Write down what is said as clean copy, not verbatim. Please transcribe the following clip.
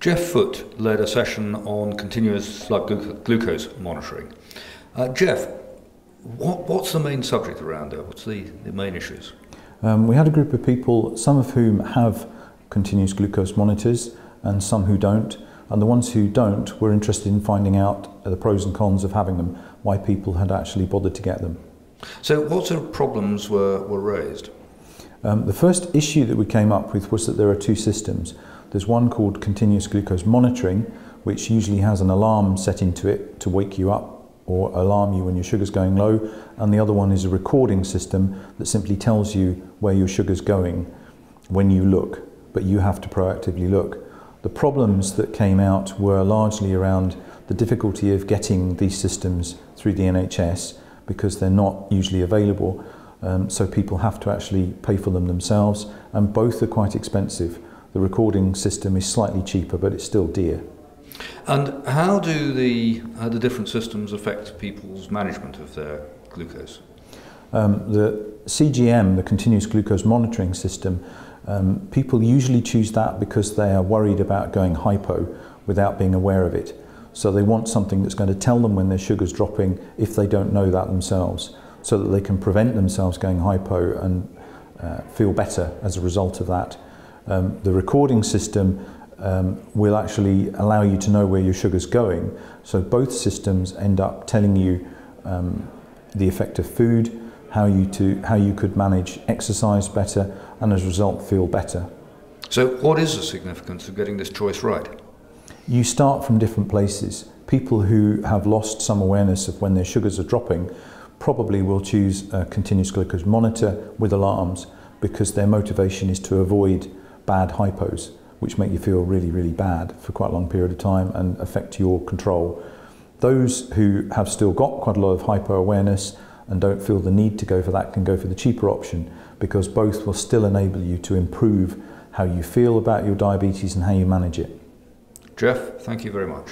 Jeff Foote led a session on continuous blood glucose monitoring. Jeff, what's the main subject around there? What's the main issues? We had a group of people, some of whom have continuous glucose monitors and some who don't. And the ones who don't were interested in finding out the pros and cons of having them, why people had actually bothered to get them. So what sort of problems were raised? The first issue that we came up with was that there are two systems. There's one called continuous glucose monitoring, which usually has an alarm set into it to wake you up or alarm you when your sugar's going low, and the other one is a recording system that simply tells you where your sugar's going when you look, but you have to proactively look. The problems that came out were largely around the difficulty of getting these systems through the NHS because they're not usually available, so people have to actually pay for them themselves, and both are quite expensive. The recording system is slightly cheaper, but it's still dear. And how do the different systems affect people's management of their glucose? The CGM, the continuous glucose monitoring system, people usually choose that because they are worried about going hypo without being aware of it. So they want something that's going to tell them when their sugar's dropping if they don't know that themselves, so that they can prevent themselves going hypo and feel better as a result of that. The recording system will actually allow you to know where your sugar's going. So both systems end up telling you the effect of food, how you could manage exercise better, and as a result feel better. So what is the significance of getting this choice right? You start from different places. People who have lost some awareness of when their sugars are dropping probably will choose a continuous glucose monitor with alarms because their motivation is to avoid bad hypos, which make you feel really, really bad for quite a long period of time and affect your control. Those who have still got quite a lot of hypo awareness and don't feel the need to go for that can go for the cheaper option, because both will still enable you to improve how you feel about your diabetes and how you manage it. Jeff, thank you very much.